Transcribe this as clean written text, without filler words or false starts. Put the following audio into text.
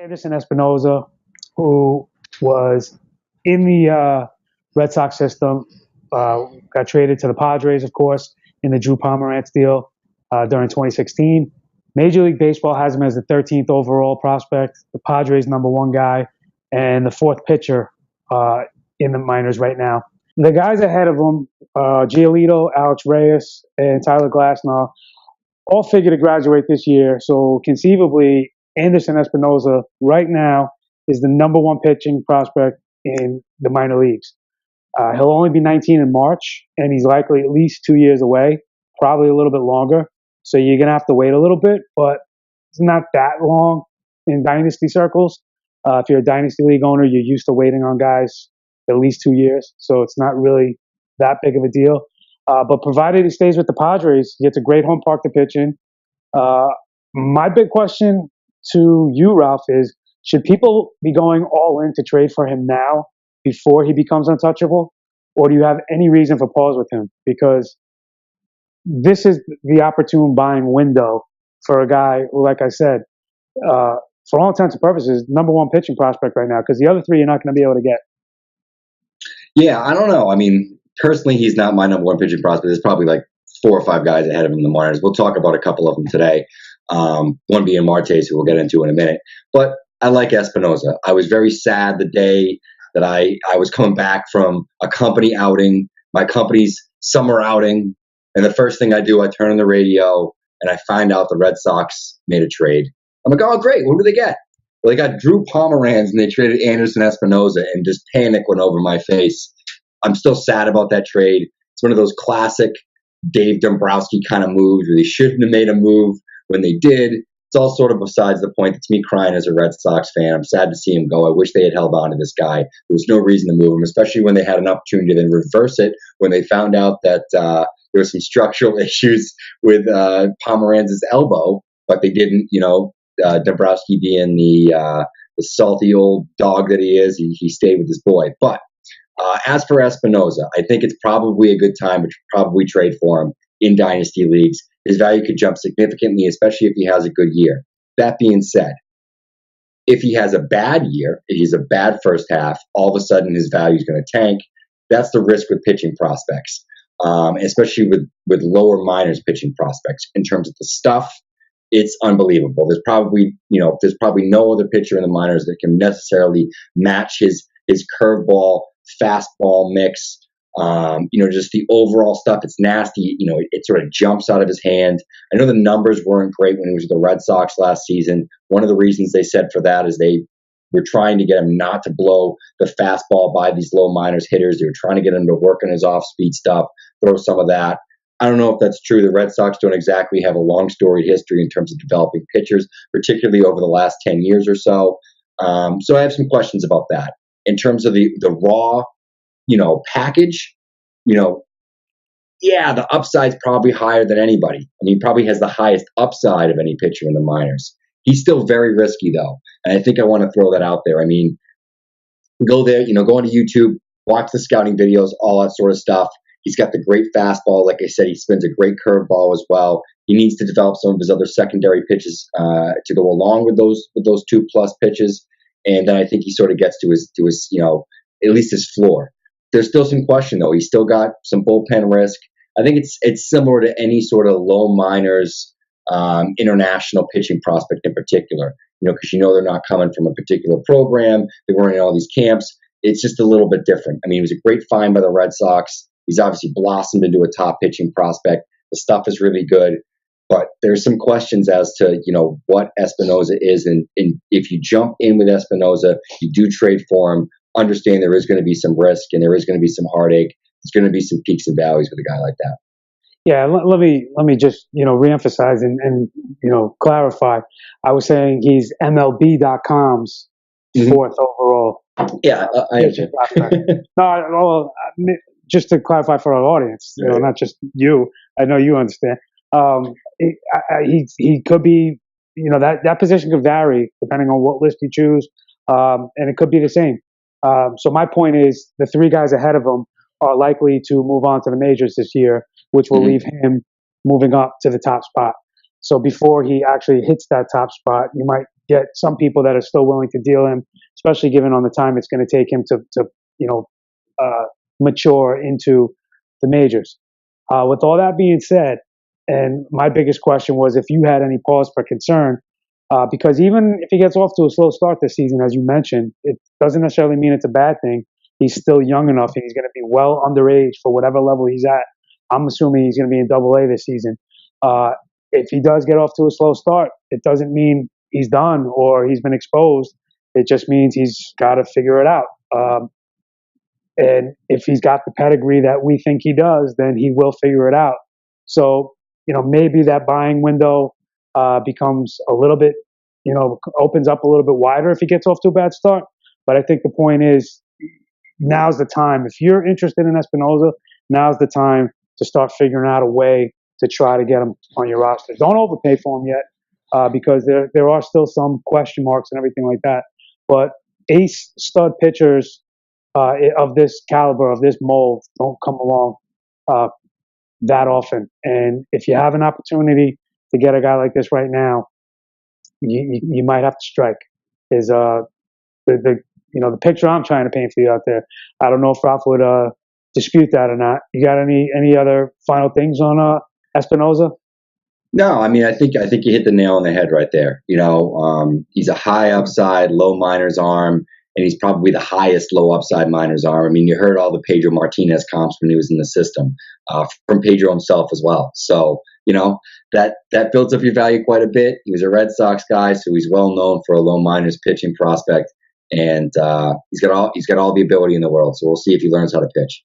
Anderson Espinoza, who was in the Red Sox system, got traded to the Padres, of course, in the Drew Pomeranz deal during 2016. Major League Baseball has him as the 13th overall prospect, the Padres' number one guy, and the fourth pitcher in the minors right now. The guys ahead of him, Giolito, Alex Reyes, and Tyler Glasnow, all figure to graduate this year. So conceivably, Anderson Espinoza right now is the number one pitching prospect in the minor leagues. He'll only be 19 in March, and he's likely at least 2 years away, probably a little bit longer. So you're going to have to wait a little bit, but it's not that long in dynasty circles. If you're a dynasty league owner, you're used to waiting on guys at least 2 years. So it's not really that big of a deal. But provided he stays with the Padres, he gets a great home park to pitch in. My big question to you, Ralph, is should people be going all in to trade for him now before he becomes untouchable? Or do you have any reason for pause with him? Because this is the opportune buying window for a guy who, like I said, for all intents and purposes, number one pitching prospect right now, because the other three you're not going to be able to get. Yeah, I don't know. I mean, personally, he's not my number one pitching prospect. There's probably like 4 or 5 guys ahead of him in the minors. We'll talk about a couple of them today. One being Martes, who we'll get into in a minute. But I like Espinoza. I was very sad the day that I was coming back from a company outing, my company's summer outing, and the first thing I do, I turn on the radio and I find out the Red Sox made a trade. I'm like, oh, great. What do they get? Well, they got Drew Pomeranz and they traded Anderson Espinoza, and just panic went over my face. I'm still sad about that trade. It's one of those classic Dave Dombrowski kind of moves where they shouldn't have made a move when they did. It's all sort of besides the point. It's me crying as a Red Sox fan. I'm sad to see him go. I wish they had held on to this guy. There was no reason to move him, especially when they had an opportunity to then reverse it when they found out that there were some structural issues with Pomeranz's elbow, but they didn't, Dombrowski being the salty old dog that he is, he stayed with his boy. But as for Espinoza, I think it's probably a good time to probably trade for him in dynasty leagues. His value could jump significantly, especially if he has a good year. That being said, if he has a bad year, if he's a bad first half, all of a sudden his value is going to tank. That's the risk with pitching prospects, especially with lower minors pitching prospects. In terms of the stuff, it's unbelievable. There's probably no other pitcher in the minors that can necessarily match his curveball, fastball mix. Just the overall stuff. It's nasty. It sort of jumps out of his hand. I know the numbers weren't great when he was with the Red Sox last season. One of the reasons they said for that is they were trying to get him not to blow the fastball by these low minors hitters. They were trying to get him to work on his off-speed stuff, throw some of that. I don't know if that's true. The Red Sox don't exactly have a long storied history in terms of developing pitchers, particularly over the last 10 years or so. So I have some questions about that. In terms of the raw package, the upside's probably higher than anybody. I mean, he probably has the highest upside of any pitcher in the minors. He's still very risky, though. And I think I want to throw that out there. I mean, go there, go onto YouTube, watch the scouting videos, all that sort of stuff. He's got the great fastball. Like I said, he spins a great curveball as well. He needs to develop some of his other secondary pitches to go along with those 2+ pitches. And then I think he sort of gets to his at least his floor. There's still some question, though. He's still got some bullpen risk. I think it's similar to any sort of low minors international pitching prospect in particular, because they're not coming from a particular program. They weren't in all these camps. It's just a little bit different. I mean, it was a great find by the Red Sox. He's obviously blossomed into a top pitching prospect. The stuff is really good. But there's some questions as to, what Espinoza is. And if you jump in with Espinoza, you do trade for him, understand there is going to be some risk and there is going to be some heartache. There's going to be some peaks and valleys with a guy like that. Yeah, let me just reemphasize and clarify. I was saying he's MLB.com's fourth overall. Yeah, I understand. Just to clarify for our audience, not just you. I know you understand. He could be, that position could vary depending on what list you choose, and it could be the same. So my point is the 3 guys ahead of him are likely to move on to the majors this year, which will leave him moving up to the top spot. So before he actually hits that top spot, you might get some people that are still willing to deal him, especially given on the time it's going to take him to you know mature into the majors. With all that being said, and my biggest question was if you had any pause for concern, because even if he gets off to a slow start this season, as you mentioned, it doesn't necessarily mean it's a bad thing. He's still young enough, and he's going to be well underage for whatever level he's at. I'm assuming he's going to be in Double A this season. Uh, if he does get off to a slow start, it doesn't mean he's done or he's been exposed. It just means he's got to figure it out. And if he's got the pedigree that we think he does, then he will figure it out. So, maybe that buying window becomes a little bit, opens up a little bit wider if he gets off to a bad start. But I think the point is, now's the time. If you're interested in Espinoza, now's the time to start figuring out a way to try to get him on your roster. Don't overpay for him yet, because there are still some question marks and everything like that. But ace stud pitchers of this caliber, of this mold, don't come along uh, that often. And if you have an opportunity to get a guy like this right now, you might have to strike. Is the picture I'm trying to paint for you out there? I don't know if Ralph would dispute that or not. You got any other final things on Espinoza? No, I mean, I think you hit the nail on the head right there. He's a high upside, low minors arm, and he's probably the highest low upside minors arm. I mean, you heard all the Pedro Martinez comps when he was in the system from Pedro himself as well. So that builds up your value quite a bit. He was a Red Sox guy, so he's well known for a low minors pitching prospect, and he's got all the ability in the world. So we'll see if he learns how to pitch.